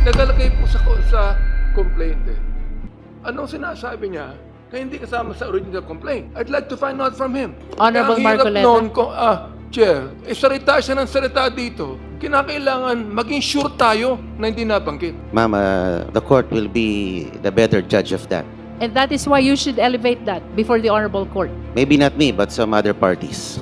nagalagay po sa complaint eh. Anong sinasabi niya? Kaya hindi kasama sa original complaint. I'd like to find out from him. Honorable Kaya ang hirap Marcoleta. noon kung, Chair, salita siya ng salita dito. Kinakailangan maging sure tayo na hindi nabanggit. Ma'am, the court will be the better judge of that. And that is why you should elevate that before the Honorable Court. Maybe not me, but some other parties.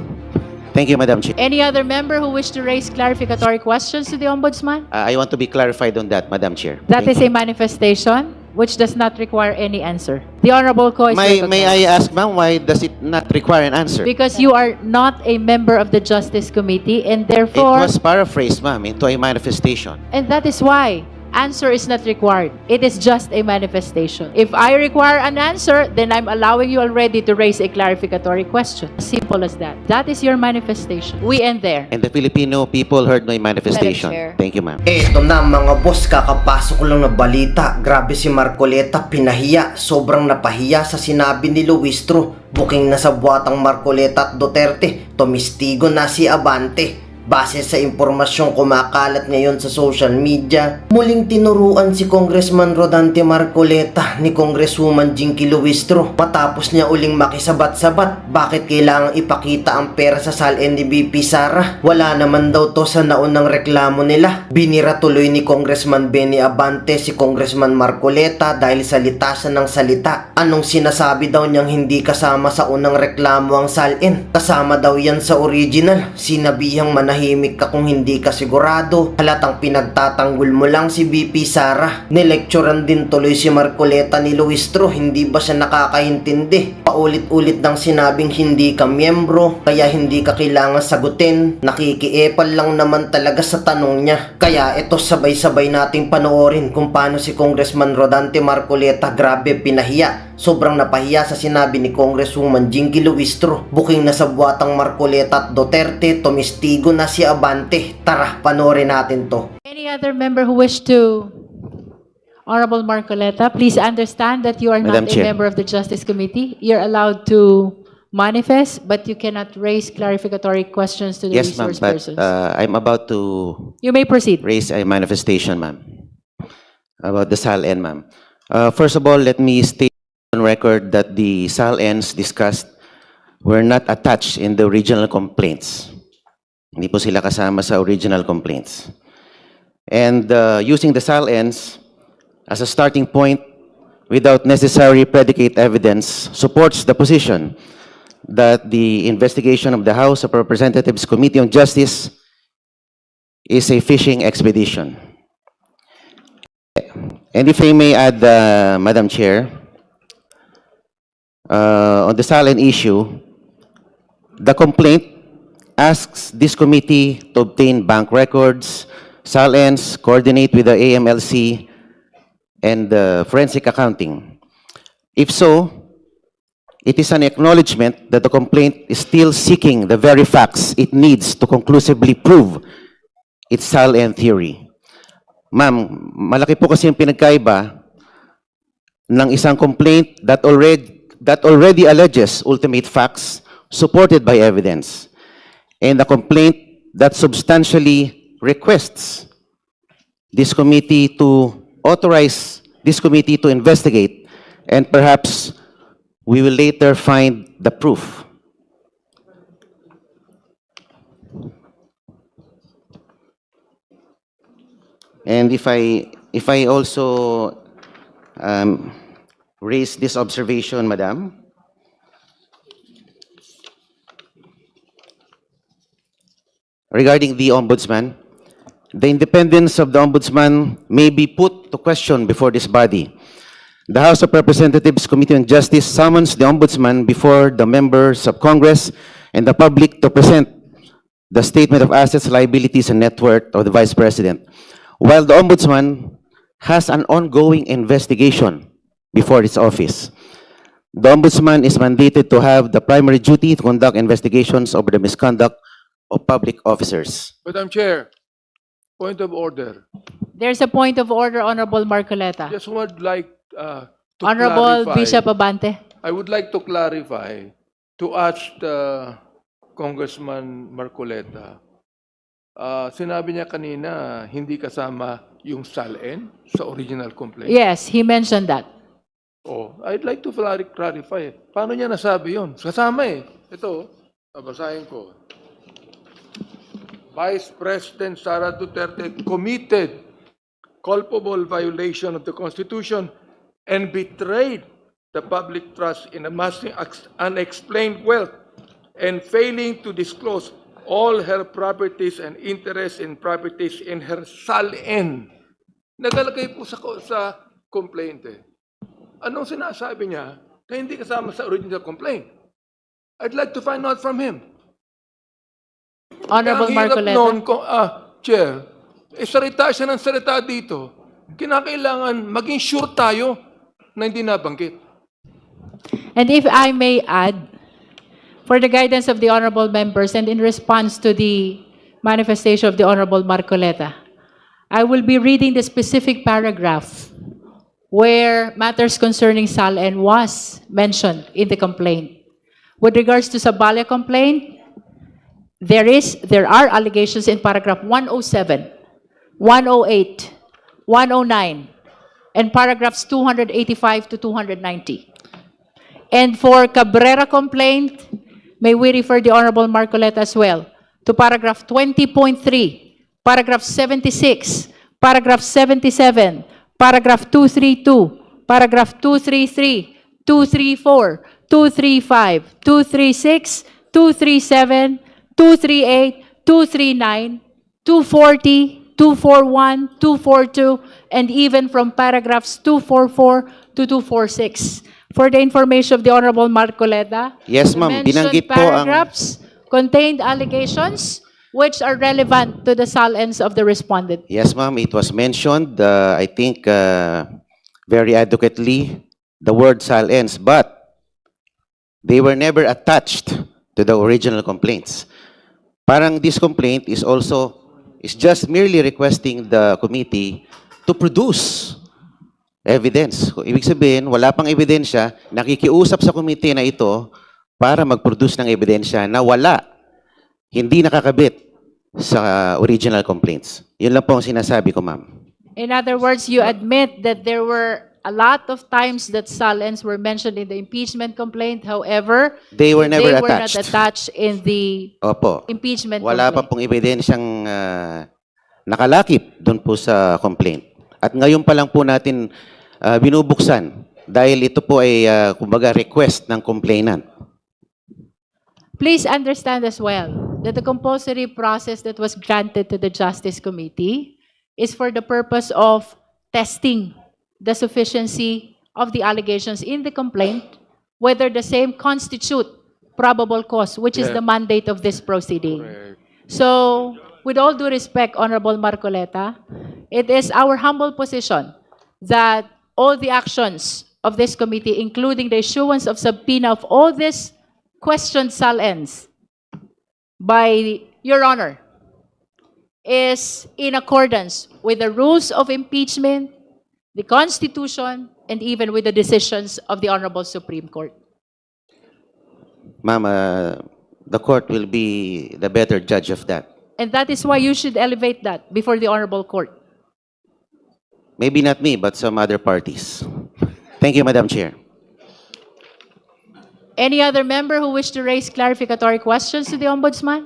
Thank you, Madam Chair. Any other member who wish to raise clarificatory questions to the Ombudsman? I want to be clarified on that, Madam Chair. That Thank is a manifestation which does not require any answer. The Honorable Co is May I recognized. ask, ma'am, why does it not require an answer? Because you are not a member of the Justice Committee and It therefore, was paraphrased, ma'am, into a manifestation. and that is why answer is not required. It is just a manifestation. If I require an answer, then I'm allowing you already to raise a clarificatory question. Simple as that. That is your manifestation. We end there. And the Filipino people heard my manifestation. Chair. Thank you, ma'am. Eto na mga boss, kakapasok lang na balita. Grabe si Marcoleta, pinahiya. Sobrang napahiya sa sinabi ni Luistro. Booking na sa buwatang Marcoleta at Duterte. Tumistigo na si Abante. Base sa impormasyong kumakalat ngayon sa social media, muling tinuruan si Congressman Rodante Marcoleta ni Congresswoman Jinky Luistro matapos niya uling makisabat-sabat bakit kailangang ipakita ang pera sa SALN ni BP Sara. Wala naman daw to sa naunang reklamo nila. Binira tuloy ni Congressman Benny Abante si Congressman Marcoleta dahil salita siya ng salita. Anong sinasabi daw niyang hindi kasama sa unang reklamo ang SALN? Kasama daw yan sa original. Sinabihang manahimik ka kung hindi ka sigurado. Halatang pinagtatanggol mo lang si BP Sara. Nilecturean din tuloy si Marcoleta ni Luistro. Hindi ba siya nakakaintindi? Paulit-ulit nang sinabing hindi ka miyembro, kaya hindi ka kailangan sagutin. Nakikiepal lang naman talaga sa tanong niya. Kaya ito sabay-sabay nating panoorin kung paano si Congressman Rodante Marcoleta grabe pinahiya. Sobrang napahiya sa sinabi ni Congresswoman Jinky Luistro. Booking na sa buwatang Marcoleta at Duterte, tumistigo na si Abante. Tara, panoorin natin to. Any other member who wish to? Honorable Marcoleta, please understand that you are Madam not a Chair. member of the Justice Committee. You're allowed to manifest, but you cannot raise clarificatory questions to the Yes, ma'am, resource but persons. I'm about to You may proceed. raise a manifestation, ma'am, about the SALN, ma'am. First of all, let me state on record that the SALNs discussed were not attached in the original complaints. Hindi po sila kasama sa original complaints. And using the SALNs as a starting point without necessary predicate evidence supports the position that the investigation of the House of Representatives Committee on Justice is a fishing expedition. And if I may add, Madam Chair, on the SALN issue, the complaint asks this committee to obtain bank records, SALNs, coordinate with the AMLC, and forensic accounting. If so, it is an acknowledgement that the complaint is still seeking the very facts it needs to conclusively prove its SALN theory. Ma'am, malaki po kasi yung pinagkaiba ng isang complaint that already alleges ultimate facts supported by evidence, and a complaint that substantially requests this committee to authorize this committee to investigate, and perhaps we will later find the proof. And if I also raise this observation, Madam, regarding the Ombudsman, the independence of the Ombudsman may be put to question before this body. The House of Representatives Committee on Justice summons the Ombudsman before the members of Congress and the public to present the statement of assets, liabilities, and net worth of the Vice President. While the Ombudsman has an ongoing investigation before its office, the Ombudsman is mandated to have the primary duty to conduct investigations over the misconduct of public officers. Madam Chair, point of order. There's a point of order, Honorable Marcoleta. Just would like to Honorable clarify. Bishop Abante. I would like to clarify, to ask Congressman Marcoleta, Sinabi niya kanina, hindi kasama yung SALN sa original complaint. Yes, he mentioned that. Oh, I'd like to clarify. Paano niya nasabi yun? Kasama eh. Ito, babasahin ko. Vice President Sara Duterte committed culpable violation of the Constitution and betrayed the public trust in amassing unexplained wealth and failing to disclose all her properties and interests in properties in her SALN. Nagalagay po sa complaint eh. Anong sinasabi niya na hindi kasama sa original complaint? I'd like to find out from him. Honorable Kaya ang hirap Marcoleta. noon, Chair, salita siya ng salita dito. Kinakailangan maging sure tayo na hindi nabanggit. And if I may add, for the guidance of the honorable members and in response to the manifestation of the Honorable Marcoleta, I will be reading the specific paragraph where matters concerning SALN was mentioned in the complaint. With regards to Sabale complaint, there are allegations in paragraph 107, 108, 109, and paragraphs 285 to 290. And for Cabrera complaint, may we refer the Honorable Marcoleta as well to paragraph 20.3, paragraph 76, paragraph 77, paragraph 232, paragraph 233, 234, 235, 236, 237, 238, 239, 240, 241, 242, and even from paragraphs 244 to 246. For the information of the Honorable Marcoleta, Yes, the ma'am. mentioned Binanggit po ang- paragraphs contained allegations which are relevant to the SALNs of the respondent. Yes, ma'am, it was mentioned, I think, very adequately, the word SALNs, but they were never attached to the original complaints. Parang this complaint is just merely requesting the committee to produce evidence. Ibig sabihin, wala pang ebidensya, nakikiusap sa committee na ito para mag-produce ng ebidensya na hindi nakakabit sa original complaints. Yun lang po ang sinasabi ko, ma'am. In other words, you admit that there were a lot of times that SALNs were mentioned in the impeachment complaint. However, They were never they were not attached. attached in the Opo. impeachment Wala pa complaint. pong ebidensyang nakalakip doon po sa complaint. At ngayon pa lang po natin binubuksan dahil ito po ay kumbaga request ng complainant. Please understand as well that the compulsory process that was granted to the Justice Committee is for the purpose of testing the sufficiency of the allegations in the complaint, whether the same constitute probable cause, which is Yeah. the mandate of this proceeding. Correct. So, with all due respect, Honorable Marcoleta, it is our humble position that all the actions of this committee, including the issuance of subpoena of all these questioned SALNs by Your Honor, is in accordance with the rules of impeachment, the Constitution, and even with the decisions of the Honorable Supreme Court. Ma'am, the court will be the better judge of that. And that is why you should elevate that before the Honorable Court. Maybe not me, but some other parties. Thank you, Madam Chair. Any other member who wish to raise clarificatory questions to the Ombudsman?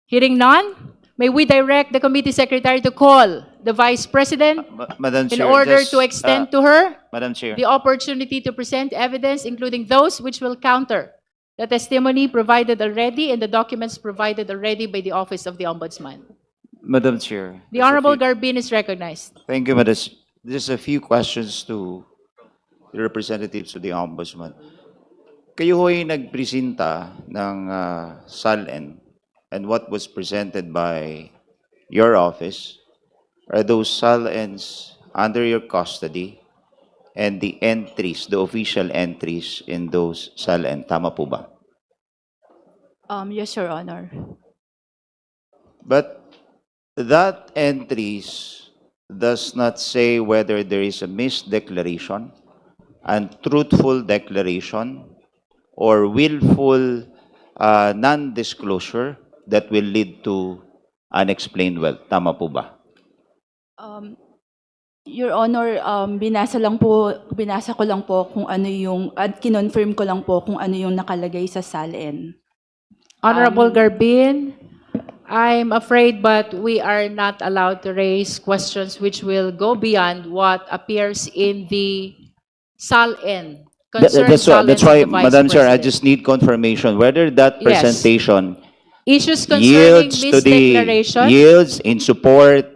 Hearing none, may we direct the committee secretary to call the Vice President Madam in Chair, order just, to extend to her Madam Chair, the opportunity to present evidence, including those which will counter the testimony provided already and the documents provided already by the Office of the Ombudsman. Madam Chair. The just a Honorable few- Garbin is recognized. Thank you, Madam. Just a few questions to the representatives of the Ombudsman. Kayo ho'y nagpresenta ng SALN, and what was presented by your office are those SALNs under your custody and the entries, the official entries in those SALN. Tama po ba? Yes, Your Honor. But that entries does not say whether there is a misdeclaration, untruthful declaration, or willful non-disclosure that will lead to unexplained wealth. Tama po ba? Your Honor, binasa ko lang po kung ano yung, at kinonfirm ko lang po kung ano yung nakalagay sa SALN. Honorable Garbin, I'm afraid but we are not allowed to raise questions which will go beyond what appears in the SALN. That's why, Madam Chair, I just need confirmation whether that Yes. presentation Issues concerning yields to the misdeclaration. yields in support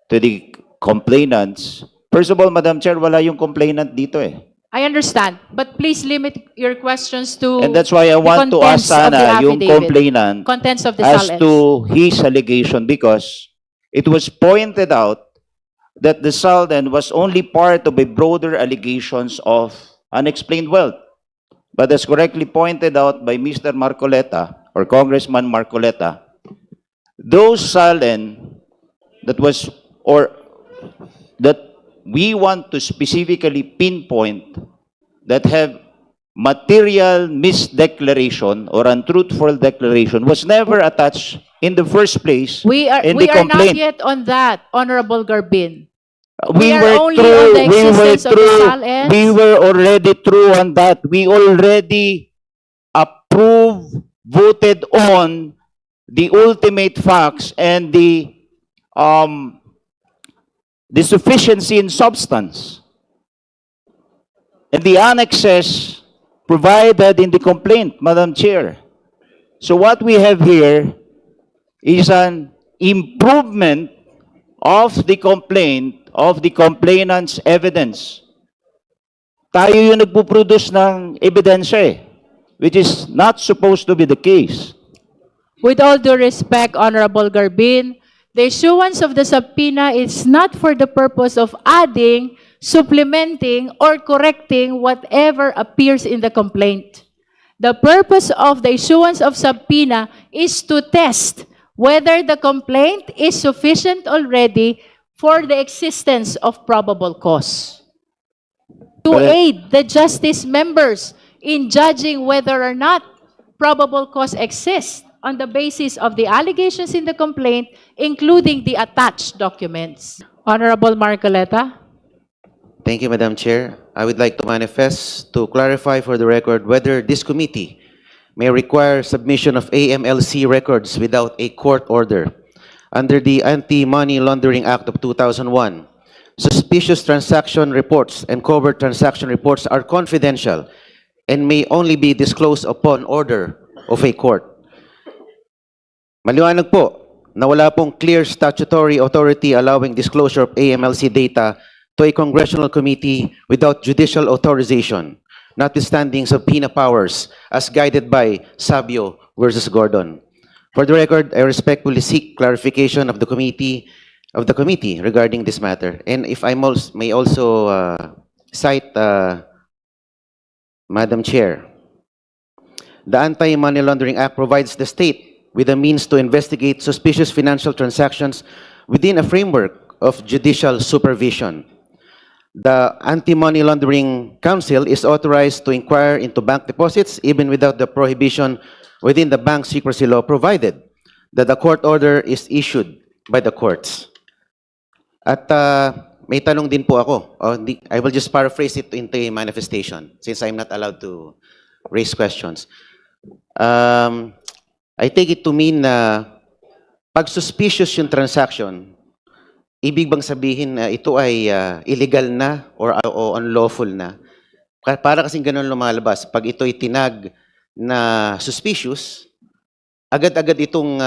to the complainants. First of all, Madam Chair, wala yung complainant dito eh. I understand, but please limit your questions to And that's why I the want to ask contents of the sana yung affidavit. complainant Contents of the as SALN. to his allegation, because it was pointed out that the SALN was only part of a broader allegations of unexplained wealth. But as correctly pointed out by Mr. Marcoleta or Congressman Marcoleta, those SALN that was or that we want to specifically pinpoint that have material misdeclaration or untruthful declaration was never attached in the first place We are in the not complaint. yet on that, Honorable Garbin. We We are were only on the existence of the SALNs. we were already through on that. We already approved, voted on the ultimate facts and the sufficiency in substance. And the annexes provided in the complaint, Madam Chair. So what we have here is an improvement of the complaint, of the complainant's evidence. Tayo yung nagpuproduce ng ebidensya eh, which is not supposed to be the case. With all due respect, Honorable Garbin, the issuance of the subpoena is not for the purpose of adding, supplementing, or correcting whatever appears in the complaint. The purpose of the issuance of subpoena is to test whether the complaint is sufficient already for the existence of probable cause. To But- aid the justice members in judging whether or not probable cause exists on the basis of the allegations in the complaint, including the attached documents. Honorable Marcoleta? Thank you, Madam Chair. I would like to manifest to clarify for the record whether this committee may require submission of AMLC records without a court order. Under the Anti-Money Laundering Act of 2001, suspicious transaction reports and covert transaction reports are confidential and may only be disclosed upon order of a court. Maliwanag po na wala pong clear statutory authority allowing disclosure of AMLC data to a congressional committee without judicial authorization, notwithstanding subpoena powers as guided by Sabio versus Gordon. For the record, I respectfully seek clarification of the committee regarding this matter. And if I may also cite Madam Chair, the Anti-Money Laundering Act provides the state with a means to investigate suspicious financial transactions within a framework of judicial supervision. The Anti-Money Laundering Council is authorized to inquire into bank deposits even without the prohibition within the bank secrecy law, provided that the court order is issued by the courts. At may tanong din po ako. I will just paraphrase it into a manifestation since I'm not allowed to raise questions. I take it to mean na pag suspicious yung transaction, ibig bang sabihin na ito ay illegal na or unlawful na? Para kasing ganun lumalabas. Pag ito'y tinag na suspicious, agad-agad itong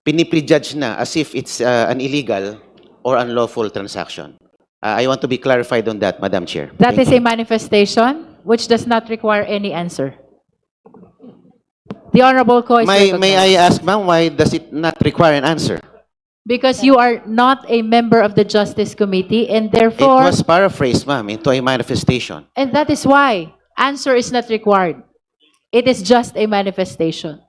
piniprejudge na as if it's an illegal or unlawful transaction. I want to be clarified on that, Madam Chair. That Thank is you. a manifestation which does not require any answer. The Honorable Co is May I recognized. ask, ma'am, why does it not require an answer? Because you are not a member of the Justice Committee and It therefore, was paraphrased, ma'am, into a manifestation. and that is why answer is not required. It is just a manifestation.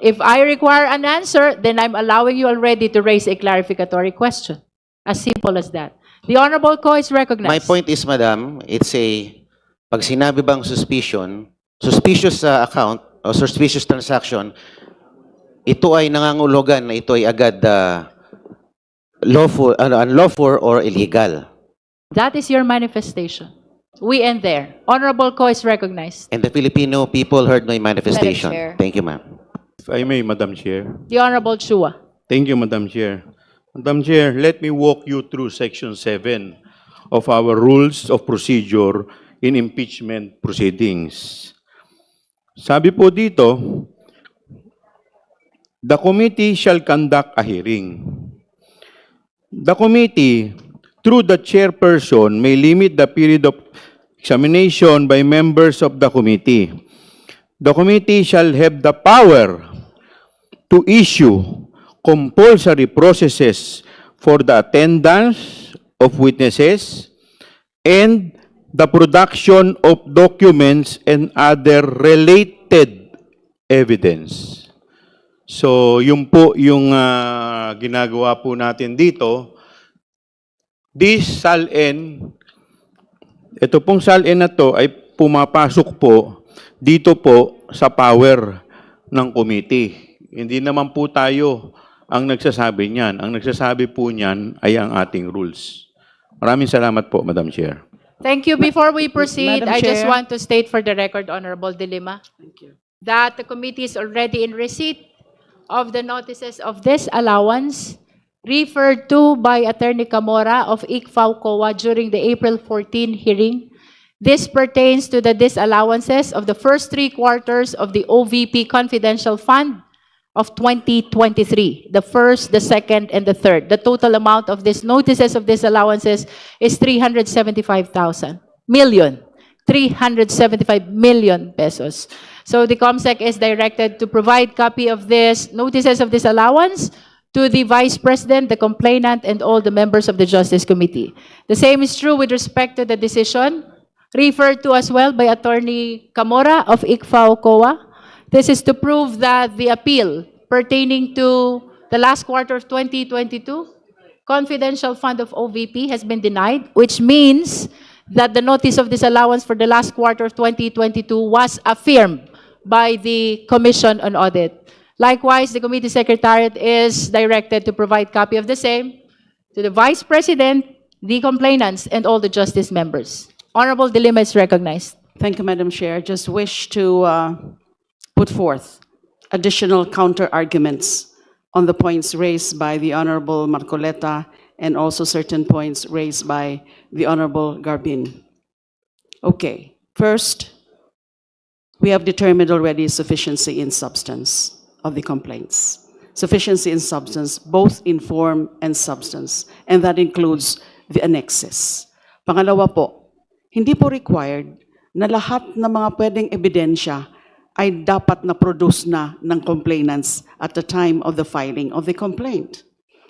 If I require an answer, then I'm allowing you already to raise a clarificatory question. As simple as that. The Honorable Co is recognized. My point is, madam, it's pag sinabi bang suspicious account or suspicious transaction, ito ay nangangulugan na ito ay agad lawful, unlawful or illegal. That is your manifestation. We end there. Honorable Ko is recognized. And the Filipino people heard my manifestation. Chair. Thank you, ma'am. If I may, Madam Chair. The Honorable Chua. Thank you, Madam Chair. Madam Chair, let me walk you through Section 7 of our Rules of Procedure in Impeachment Proceedings. Sabi po dito, the committee shall conduct a hearing. The committee, through the chairperson, may limit the period of examination by members of the committee. The committee shall have the power to issue compulsory processes for the attendance of witnesses and the production of documents and other related evidence. So, yun po yung ginagawa po natin dito. This SALN, ito pong SALN na to ay pumapasok po dito po sa power ng committee. Hindi naman po tayo ang nagsasabi niyan. Ang nagsasabi po niyan ay ang ating rules. Maraming salamat po, Madam Chair. Thank you. Before we proceed, Madam I just Chair. want to state for the record, Honorable De Lima, that the committee is already in receipt of the notices of disallowance referred to by Attorney Camora of ICFAO COA during the April 14 hearing. This pertains to the disallowances of the first 3 quarters of the OVP Confidential Fund of 2023, the first, the second, and the third. The total amount of these notices of disallowances is 375 million pesos. So the COMSEC is directed to provide copy of this notices of disallowance to the Vice President, the complainant, and all the members of the Justice Committee. The same is true with respect to the decision referred to as well by Attorney Camora of ICFAO COA. This is to prove that the appeal pertaining to the last quarter of 2022 confidential fund of OVP has been denied, which means that the notice of disallowance for the last quarter of 2022 was affirmed by the Commission on Audit. Likewise, the committee secretariat is directed to provide copy of the same to the Vice President, the complainants, and all the justice members. Honorable De Lima is recognized. Thank you, Madam Chair. Just wish to put forth additional counter-arguments on the points raised by the Honorable Marcoleta and also certain points raised by the Honorable Garbin. Okay, first, we have determined already sufficiency in substance of the complaints. Sufficiency in substance, both in form and substance, and that includes the annexes. Pangalawa po, hindi po required na lahat ng mga pwedeng ebidensya ay dapat na produce na ng complainants at the time of the filing of the complaint.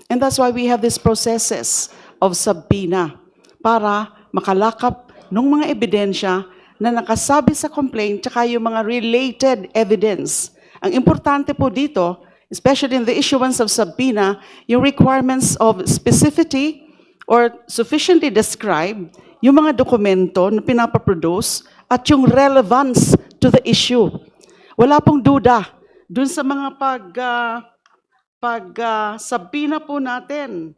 And that's why we have these processes of subpoena para makalakap ng mga ebidensya na nakasabi sa complaint tsaka yung mga related evidence. Ang importante po dito, especially in the issuance of subpoena, yung requirements of specificity or sufficiently described yung mga dokumento na pinapaproduce at yung relevance to the issue. Wala pong duda dun sa mga subpoena po natin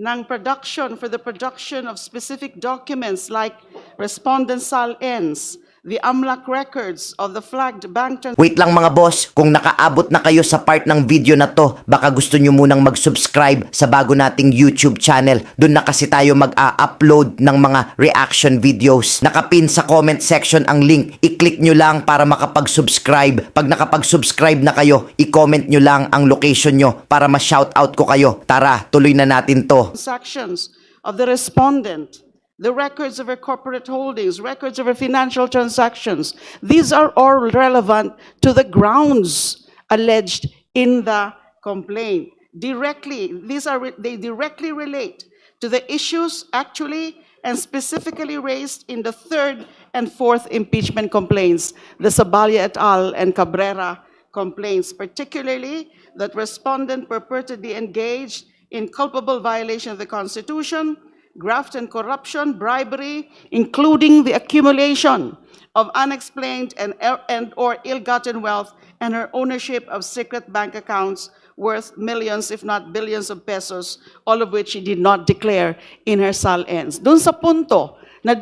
ng production for the production of specific documents like respondent SALNs, the AMLAC records of the flagged bank transactions. Wait lang mga boss, kung nakaabot na kayo sa part ng video na to, baka gusto nyo munang mag-subscribe sa bago nating YouTube channel. Doon na kasi tayo mag-upload ng mga reaction videos. Nakapin sa comment section ang link. I-click nyo lang para makapag-subscribe. Pag nakapag-subscribe na kayo, i-comment nyo lang ang location nyo para ma-shoutout ko kayo. Tara, tuloy na natin to. Transactions of the respondent, the records of her corporate holdings, records of her financial transactions. These are all relevant to the grounds alleged in the complaint. They directly relate to the issues actually and specifically raised in the third and fourth impeachment complaints, the Sabalia et al. And Cabrera complaints, particularly that respondent purportedly engaged in culpable violation of the Constitution graft and corruption, bribery, including the accumulation of unexplained and/or ill-gotten wealth, and her ownership of secret bank accounts worth millions, if not billions of pesos, all of which she did not declare in her SAL-ends. Doon sa punto na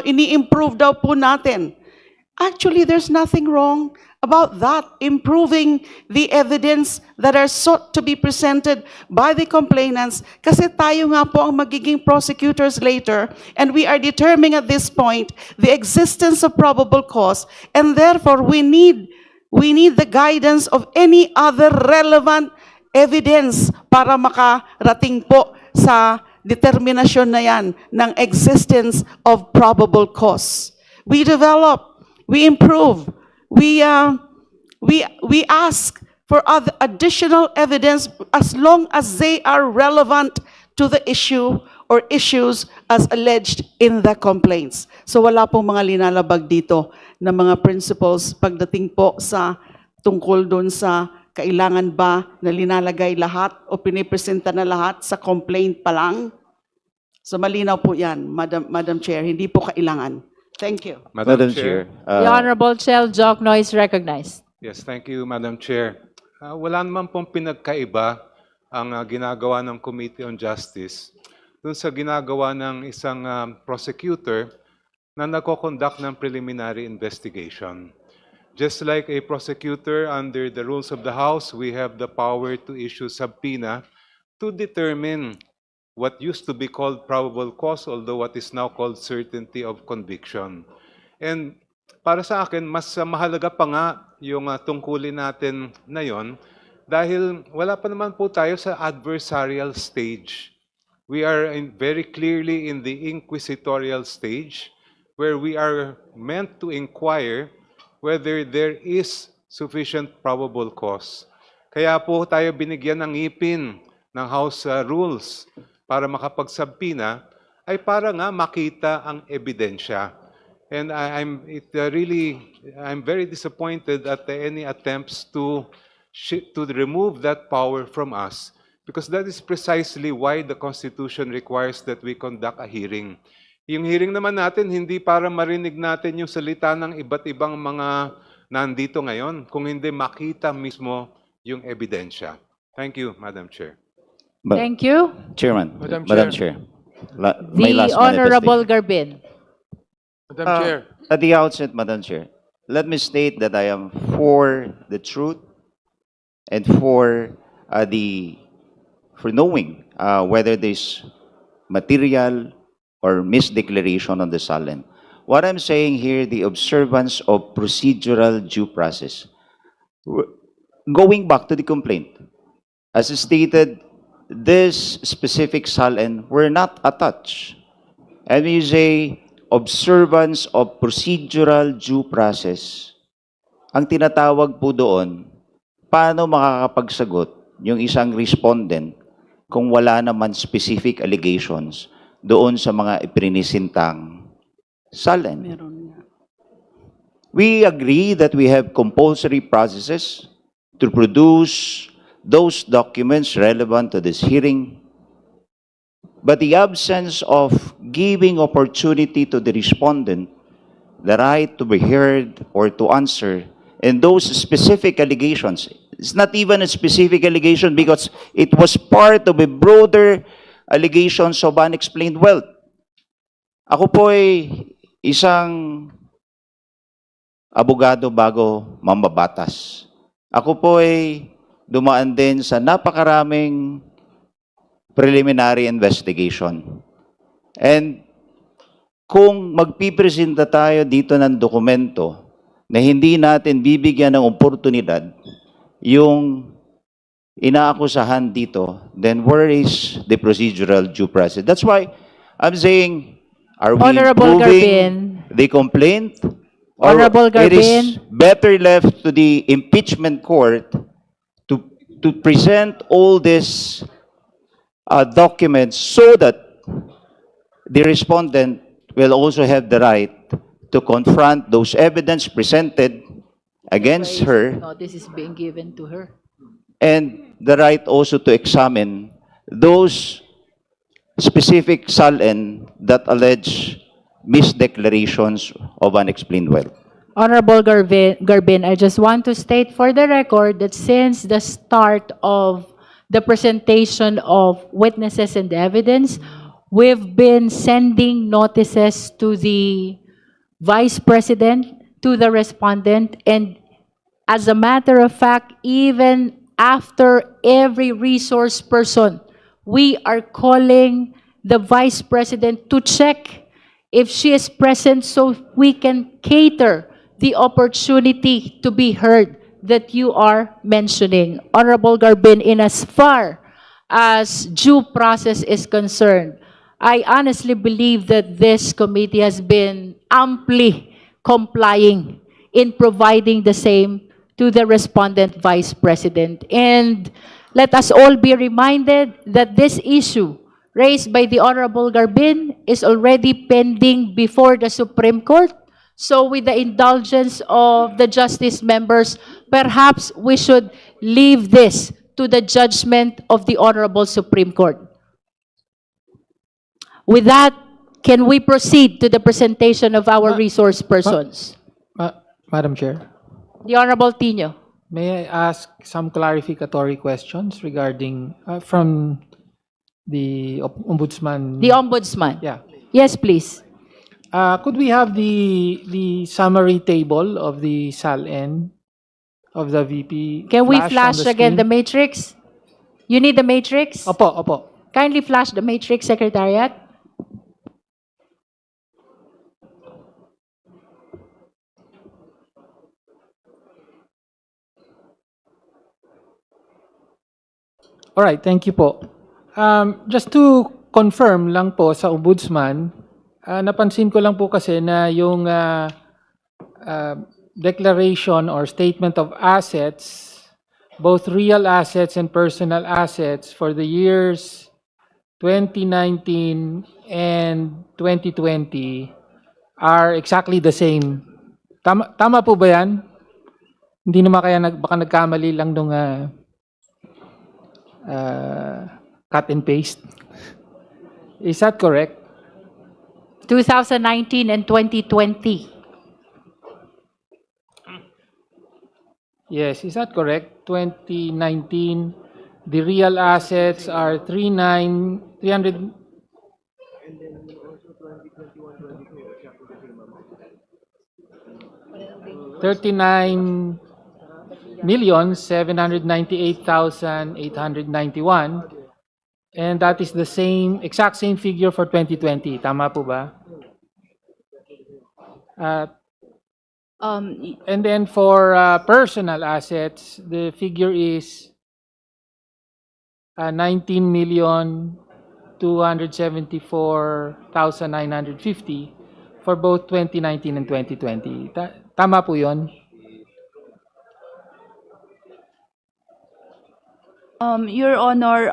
ini-improve daw po natin. Actually, there's nothing wrong about that, improving the evidence that are sought to be presented by the complainants, kasi tayo nga po ang magiging prosecutors later, and we are determining at this point the existence of probable cause, and therefore we need the guidance of any other relevant evidence para makarating po sa determinasyon na yan ng existence of probable cause. We develop, we improve, we ask for other additional evidence as long as they are relevant to the issue or issues as alleged in the complaints. So wala pong mga linalabag dito na mga principles pagdating po sa tungkol doon sa kailangan ba na linalagay lahat o pinipresenta na lahat sa complaint pa lang. So malinaw po yan, Madam Chair, hindi po kailangan. Thank you. Madam Chair. The Honorable Chel Jokno is recognized. Yes, thank you, Madam Chair. Wala naman pong pinagkaiba ang ginagawa ng Committee on Justice dun sa ginagawa ng isang prosecutor na nagko-conduct ng preliminary investigation. Just like a prosecutor under the rules of the House, we have the power to issue subpoena to determine what used to be called probable cause, although what is now called certainty of conviction. And para sa akin, mas mahalaga pa nga yung tungkulin natin na yon dahil wala pa naman po tayo sa adversarial stage. We are very clearly in the inquisitorial stage where we are meant to inquire whether there is sufficient probable cause. Kaya po tayo binigyan ng ngipin ng House rules para makapagsabpina ay para nga makita ang ebidensya. And I'm very disappointed at any attempts to remove that power from us, because that is precisely why the Constitution requires that we conduct a hearing. Yung hearing naman natin, hindi para marinig natin yung salita ng iba't ibang mga nandito ngayon, kung hindi makita mismo yung ebidensya. Thank you, Madam Chair. Thank you. Chairman, Madam Madam Chair. Chair. My The last Honorable manifestation. Garbin. Madam Chair. At the outset, Madam Chair, let me state that I am for the truth and for knowing whether there's material or misdeclaration on the SALN. What I'm saying here, the observance of procedural due process. Going back to the complaint, as stated, this specific SALN were not attached. And when you say observance of procedural due process, ang tinatawag po doon, paano makakapagsagot yung isang respondent kung wala naman specific allegations doon sa mga iprinisintang SALN. We agree that we have compulsory processes to produce those documents relevant to this hearing, but the absence of giving opportunity to the respondent the right to be heard or to answer, and those specific allegations, it's not even a specific allegation because it was part of a broader allegations of unexplained wealth. Ako po ay isang abogado bago mambabatas. Ako po ay dumaan din sa napakaraming preliminary investigation. And kung magpipresenta tayo dito ng dokumento na hindi natin bibigyan ng oportunidad yung inaakusahan dito, then where is the procedural due process? That's why I'm saying, are we Honorable improving Garbin. the complaint? Or Honorable it is Garbin. better left to the impeachment court to present all these documents so that the respondent will also have the right to confront those evidence presented against her, Notice is being given to her. and the right also to examine those specific SALN that allege misdeclarations of unexplained wealth? Honorable Garbin, I just want to state for the record that since the start of the presentation of witnesses and evidence, we've been sending notices to the Vice President, to the respondent, and as a matter of fact, even after every resource person, we are calling the Vice President to check if she is present so we can cater the opportunity to be heard that you are mentioning. Honorable Garbin, in as far as due process is concerned, I honestly believe that this committee has been amply complying in providing the same to the respondent Vice President. And let us all be reminded that this issue raised by the Honorable Garbin is already pending before the Supreme Court. So with the indulgence of the justice members, perhaps we should leave this to the judgment of the Honorable Supreme Court. With that, can we proceed to the presentation of our resource persons? Madam Chair, The Honorable Tino. may I ask some clarificatory questions regarding from the Ombudsman? The Ombudsman. Yeah. Yes, please. Could we have the summary table of the SALN of the VP? Can we on flash the again the screen? matrix? You need the matrix? Opo. Kindly flash the matrix, Secretariat. All right, thank you po. Just to confirm lang po sa Ombudsman, napansin ko lang po kasi na yung declaration or statement of assets, both real assets and personal assets for the years 2019 and 2020 are exactly the same. Tama po ba yan? Hindi naman kaya baka nagkamali lang nung cut and paste. Is that correct? 2019 and 2020. Yes, is that correct? 2019, the real assets are 300 39,798,891, and that is the exact same figure for 2020. Tama po ba? And then for personal assets, the figure is 19,274,950 for both 2019 and 2020. Tama po yun? Your Honor,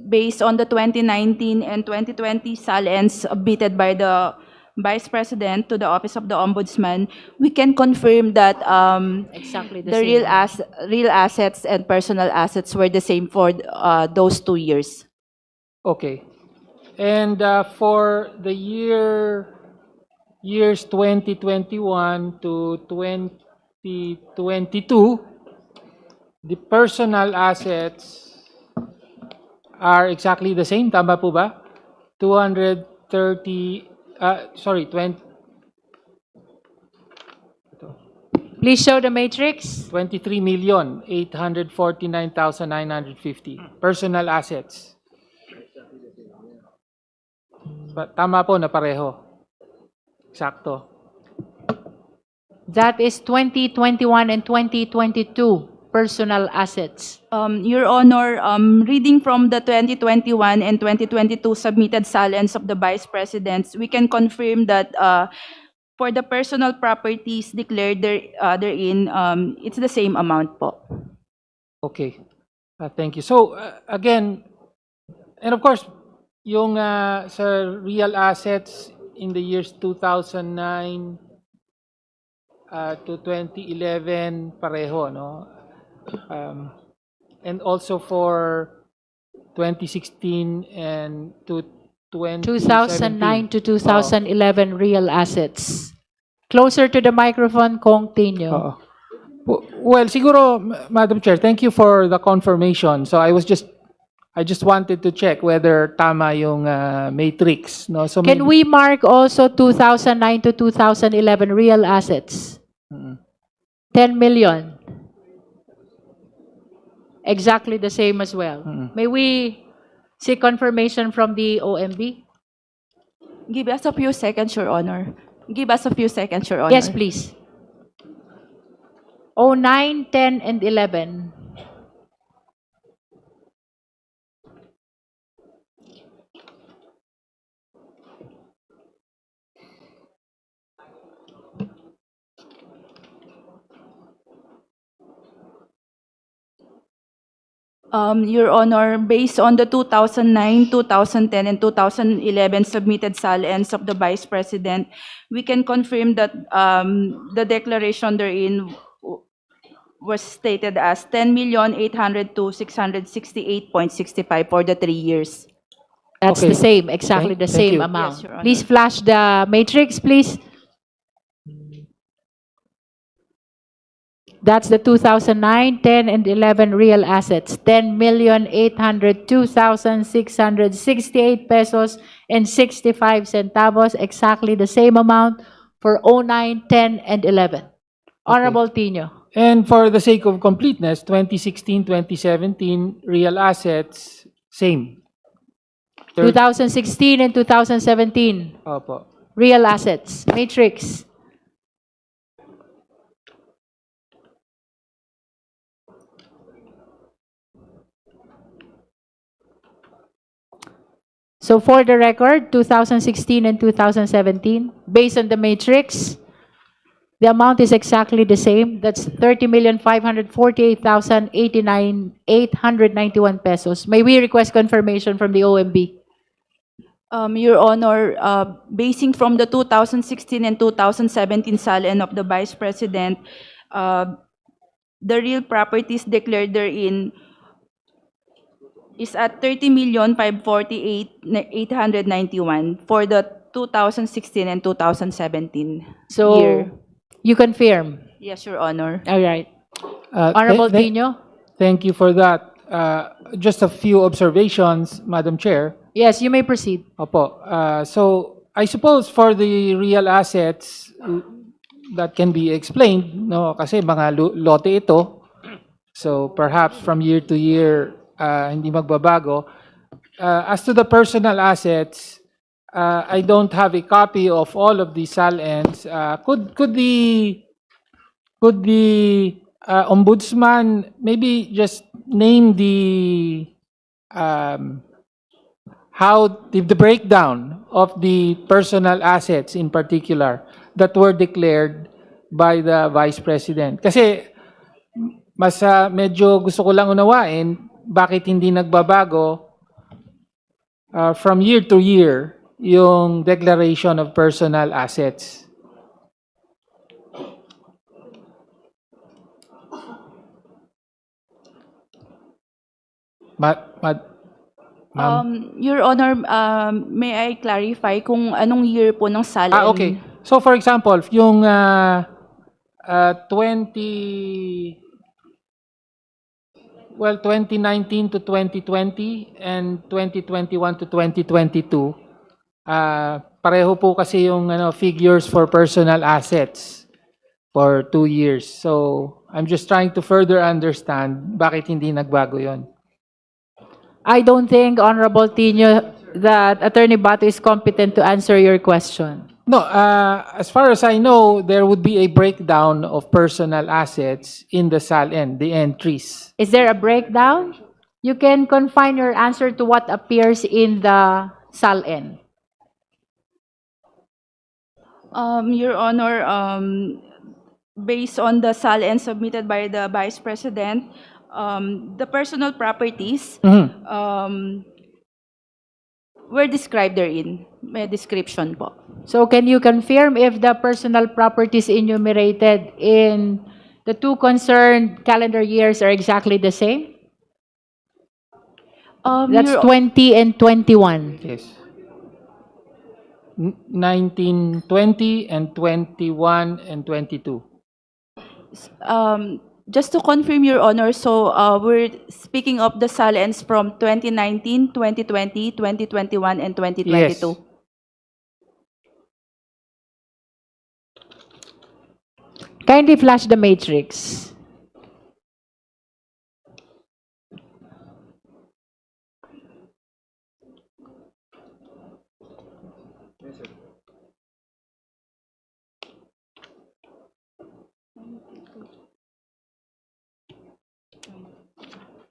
based on the 2019 and 2020 SALNs submitted by the Vice President to the Office of the Ombudsman, we can confirm that Exactly the the same. real assets and personal assets were the same for those 2 years. Okay. And for the years 2021 to 2022, the personal assets are exactly the same. Tama po ba? 23,849,950. Please show the matrix. 23,849,950 personal assets. Tama po na pareho. Sakto. That is 2021 and 2022 personal assets. Your Honor, reading from the 2021 and 2022 submitted SALNs of the Vice Presidents, we can confirm that for the personal properties declared therein, it's the same amount po. Okay. Thank you. So, again, and of course, yung sa real assets in the years 2009 to 2011, pareho, no? And also for 2016 and to 2009 to 2017. 2011 real assets. Closer to the microphone, Kong Tinyo. Oo. Well, siguro, Madam Chair, thank you for the confirmation. So I just wanted to check whether tama yung matrix, no? So Can we mark also 2009 to 2011 real assets? 10 million. Exactly the same as well. May we see confirmation from the OMB? Give us a few seconds, Your Honor. Give us a few seconds, Your Honor. Yes, please. 09, 10, and 11. Your Honor, based on the 2009, 2010, and 2011 submitted SALNs of the Vice President, we can confirm that the declaration therein was stated as 10,802,668.65 for the 3 years. That's Okay. the same, exactly Thank- the thank same you. amount. Yes, Your Honor. Please flash the matrix, please. That's the 2009, 10, and 11 real assets. 10,802,668 pesos and 65 centavos, exactly the same amount for 09, 10, and 11. Honorable Tino. And for the sake of completeness, 2016, 2017 real assets, same. 2016 and 2017 Opo. real assets. Matrix. So for the record, 2016 and 2017, based on the matrix, the amount is exactly the same. That's 30,548,891 pesos. May we request confirmation from the OMB? Your Honor, basing from the 2016 and 2017 SALN of the Vice President, the real properties declared therein is at 30,548,891 for the 2016 and 2017 So year. you confirm. Yes, Your Honor. All right. Uh, Honorable th- th- Tino? Thank you for that. Just a few observations, Madam Chair. Yes, you may proceed. Opo. So I suppose for the real assets that can be explained, no, kasi mga lote ito. So perhaps from year to year hindi magbabago. As to the personal assets, I don't have a copy of all of the SALNs. Could the ombudsman maybe just name the the breakdown of the personal assets in particular that were declared by the Vice President? Kasi mas medyo gusto ko lang unawain bakit hindi nagbabago from year to year yung declaration of personal assets. Ma'am? Your Honor, may I clarify kung anong year po ng SALN? Okay. So for example, yung 2019 to 2020 and 2021 to 2022, pareho po kasi yung figures for personal assets for 2 years. So I'm just trying to further understand bakit hindi nagbago yon. I don't think, Honorable Tino, that Attorney Bato is competent to answer your question. No, as far as I know, there would be a breakdown of personal assets in the SALN, the entries. Is there a breakdown? You can confine your answer to what appears in the SALN. Your Honor, based on the SALN submitted by the Vice President, the personal properties were described therein. May description po. So can you confirm if the personal properties enumerated in the two concerned calendar years are exactly the same? That's Your- 20 and 21. Yes. 19, 20, and 21, and 22. Just to confirm, Your Honor, so we're speaking of the salience from 2019, 2020, 2021, and 2022. Yes. Kindly flash the matrix.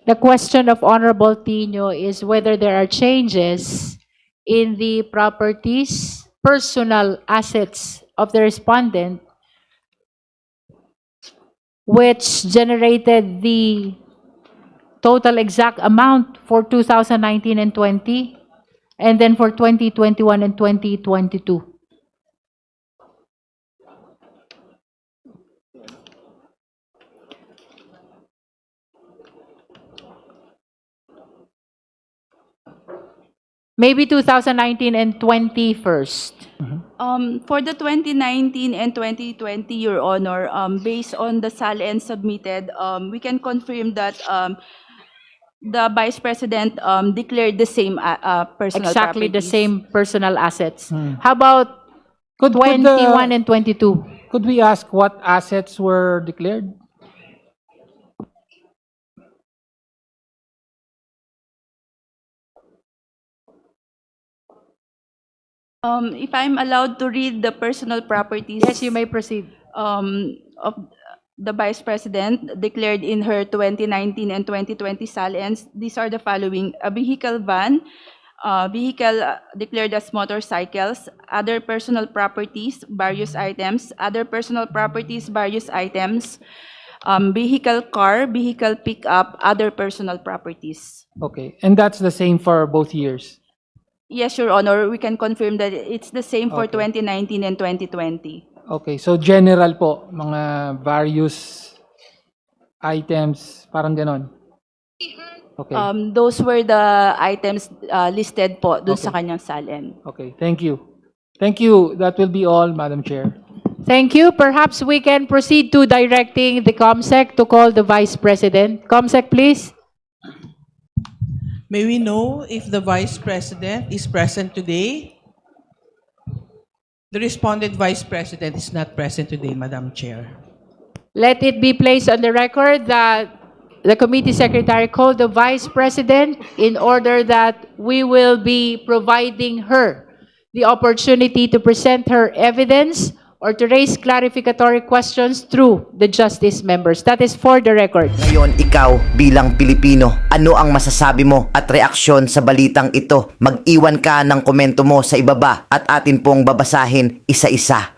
The question of Honorable Tino is whether there are changes in the properties, personal assets of the respondent which generated the total exact amount for 2019 and 20, and then for 2021 and 2022. Maybe 2019 and 20 first. For the 2019 and 2020, Your Honor, based on the salience submitted, we can confirm that the Vice President declared the same personal Exactly the properties. same personal assets. How about Could 21 and 22? could we ask what assets were declared? If I'm allowed to read the personal properties. Yes, you may proceed. Of the Vice President declared in her 2019 and 2020 salience, these are the following: a vehicle van, vehicle declared as motorcycles, other personal properties, various items, other personal properties, various items, vehicle car, vehicle pickup, other personal properties. Okay, and that's the same for both years. Yes, Your Honor, we can confirm that it's the same for Okay. 2019 and 2020. Okay, so general po, mga various items, parang ganon. Okay, Those were the items listed po dun sa Okay. kanyang salen. okay, thank you. Thank you. That will be all, Madam Chair. Thank you. Perhaps we can proceed to directing the COMSEC to call the Vice President. COMSEC, please. May we know if the Vice President is present today? The respondent Vice President is not present today, Madam Chair. Let it be placed on the record that the committee secretary called the Vice President in order that we will be providing her the opportunity to present her evidence or to raise clarificatory questions through the justice members. That is for the record. Ngayon, ikaw bilang Pilipino, ano ang masasabi mo at reaksyon sa balitang ito? Mag-iwan ka ng komento mo sa ibaba at atin pong babasahin isa-isa.